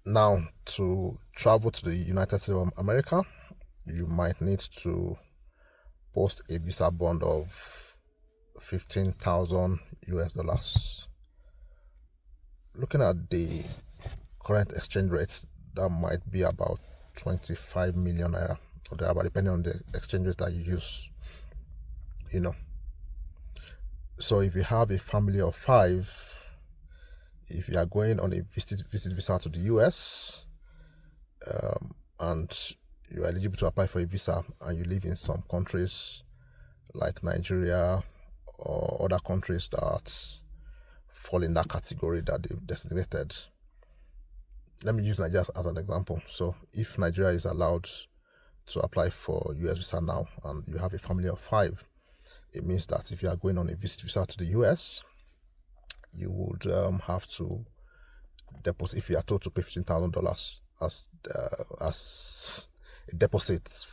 Now, to travel to the United States of America, you might need to post a visa bond of 15,000 US dollars. Looking at the current exchange rates, that might be about 25 million naira or thereabout, depending on the exchange rate that you use. You know, so if you have a family of five, if you are going on a visit visa to the US, and you're eligible to apply for a visa and you live in some countries like Nigeria or other countries that fall in that category that they've designated. Let me use Nigeria as an example. So if Nigeria is allowed to apply for US visa now and you have a family of five, it means that if you are going on a visit visa to the US, you would have to deposit, if you are told to pay $15,000 as a deposit,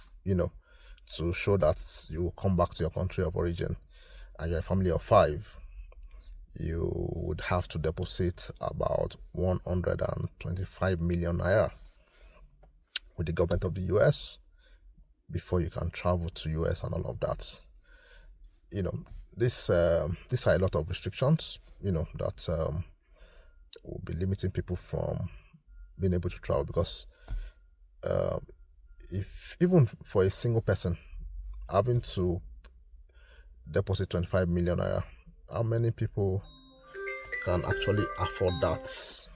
to show that you will come back to your country of origin, and you're a family of five, you would have to deposit about 125 million naira with the government of the US before you can travel to US and all of that. This are a lot of restrictions, that will be limiting people from being able to travel, because if even for a single person having to deposit 25 million naira, how many people can actually afford that?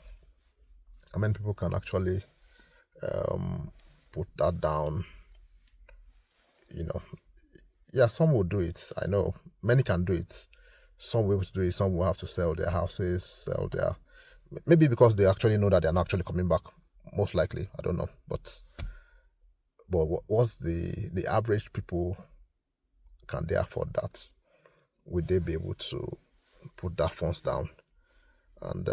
How many people can actually put that down? Yeah, some will do it. I know many can do it. Some will be able to do it. Some will have to sell their houses, sell their, maybe because they actually know that they're not actually coming back. Most likely, I don't know. But what's the average people? Can they afford that? Would they be able to put that funds down? And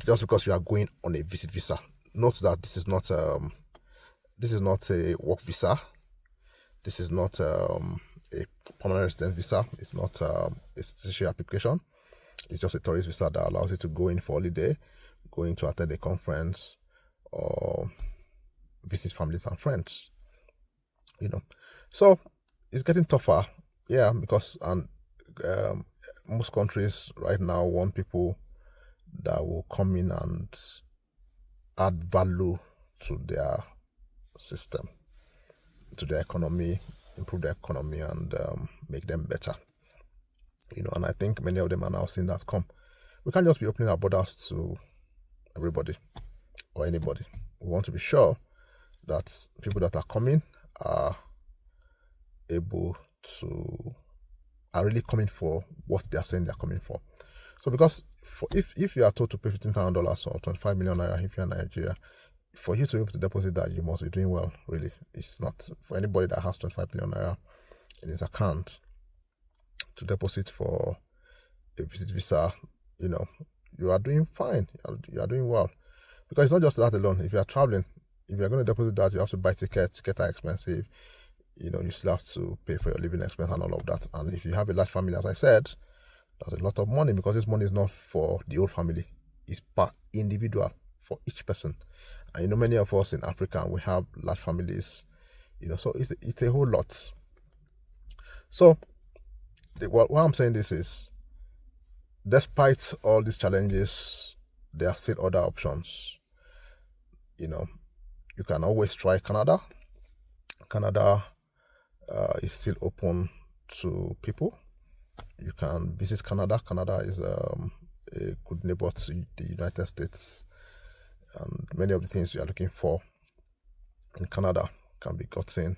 just because you are going on a visit visa, note that this is not a work visa. This is not a permanent resident visa. It's not a citizenship application. It's just a tourist visa that allows you to go in for holiday, going to attend a conference, or visit families and friends. So it's getting tougher, yeah, because most countries right now want people that will come in and add value to their system, to their economy, improve their economy, and make them better. And I think many of them are now seeing that come. We can't just be opening our borders to everybody or anybody. We want to be sure that people that are coming are really coming for what they are saying they're coming for. So because if you are told to pay $15,000 or 25 million naira if you're in Nigeria, for you to be able to deposit that, you must be doing well, really. It's not for anybody that has 25 million naira in his account to deposit for a visit visa. You are doing fine. You are doing well. Because it's not just that alone. If you are traveling, if you are going to deposit that, you have to buy tickets. Tickets are expensive. You still have to pay for your living expense and all of that. And if you have a large family, as I said, that's a lot of money, because this money is not for the whole family. It's per individual, for each person. And many of us in Africa, we have large families. So it's a whole lot. So why I'm saying this is, despite all these challenges, there are still other options. You can always try Canada. Canada is still open to people. You can visit Canada. Canada is a good neighbor to the United States, and many of the things you are looking for in Canada can be gotten.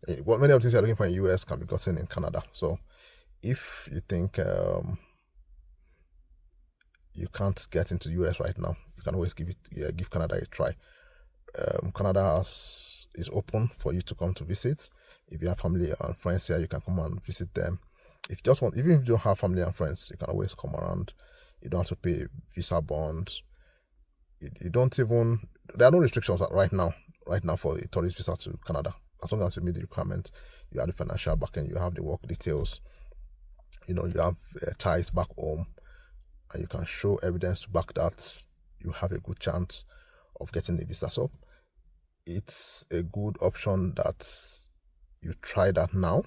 Many of the things you are looking for in the US can be gotten in Canada. So if you think you can't get into the US right now, you can always give Canada a try. Canada is open for you to come to visit. If you have family and friends here, you can come and visit them. If you just want, even if you don't have family and friends, you can always come around. You don't have to pay visa bonds. You don't even, there are no restrictions right now for a tourist visa to Canada. As long as you meet the requirement, you have the financial backing, you have the work details, you have ties back home, and you can show evidence to back that, you have a good chance of getting a visa. So it's a good option that you try that now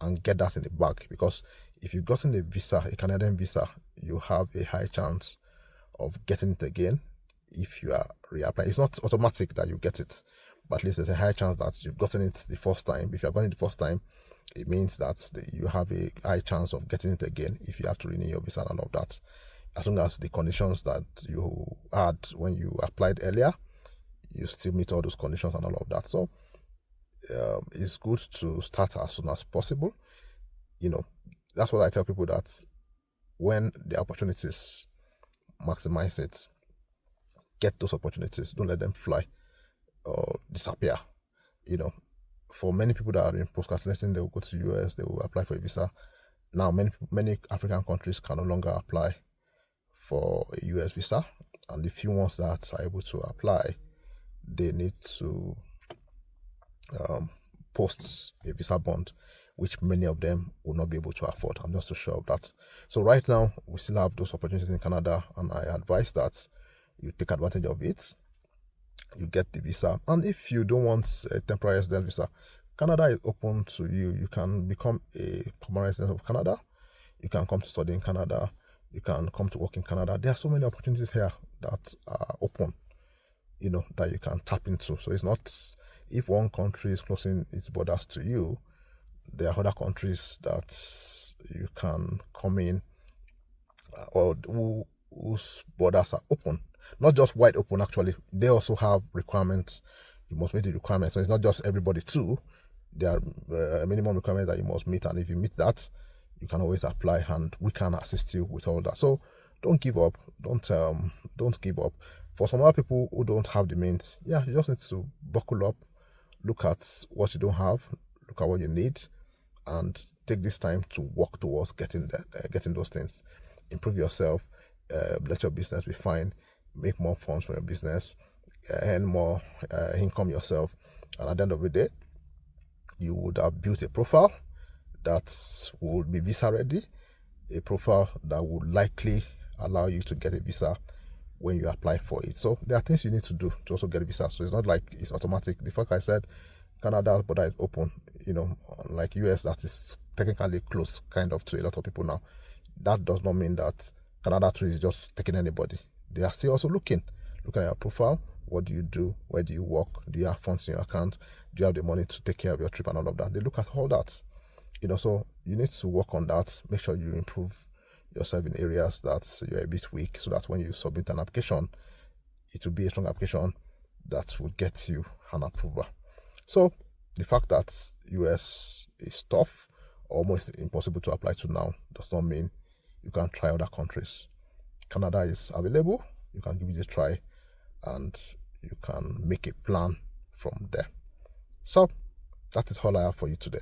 and get that in the bag, because if you've gotten a visa, a Canadian visa, you have a high chance of getting it again if you are reapplying. It's not automatic that you get it, but at least there's a high chance that you've gotten it the first time. If you've gotten it the first time, it means that you have a high chance of getting it again if you have to renew your visa and all of that, as long as the conditions that you had when you applied earlier, you still meet all those conditions and all of that. So it's good to start as soon as possible. That's what I tell people, that when the opportunities, maximize it. Get those opportunities. Don't let them fly or disappear. For many people that are in procrastinating, they will go to US, they will apply for a visa. Now, many African countries can no longer apply for a US visa, and the few ones that are able to apply, they need to post a visa bond, which many of them will not be able to afford. I'm just so sure of that. So right now, we still have those opportunities in Canada, and I advise that you take advantage of it. You get the visa, and if you don't want a temporary resident visa, Canada is open to you. You can become a permanent resident of Canada. You can come to study in Canada. You can come to work in Canada. There are so many opportunities here that are open, that you can tap into. So it's not, if one country is closing its borders to you, there are other countries that you can come in, or whose borders are open. Not just wide open, actually. They also have requirements. You must meet the requirements. So it's not just everybody too. There are minimum requirements that you must meet, and if you meet that, you can always apply, and we can assist you with all that. So don't give up. Don't give up. For some other people who don't have the means, you just need to buckle up, look at what you don't have, look at what you need, and take this time to work towards getting those things. Improve yourself. Let your business be fine. Make more funds from your business. Earn more income yourself. And at the end of the day, you would have built a profile that would be visa ready, a profile that would likely allow you to get a visa when you apply for it. So there are things you need to do to also get a visa. So it's not like it's automatic. The fact I said Canada's border is open, like US, that is technically closed kind of to a lot of people now. That does not mean that Canada too is just taking anybody. They are still also looking at your profile. What do you do? Where do you work? Do you have funds in your account? Do you have the money to take care of your trip and all of that? They look at all that. So you need to work on that. Make sure you improve yourself in areas that you're a bit weak, so that when you submit an application, it will be a strong application that will get you an approval. So the fact that US is tough, almost impossible to apply to now, does not mean you can try other countries. Canada is available. You can give it a try, and you can make a plan from there. So that is all I have for you today.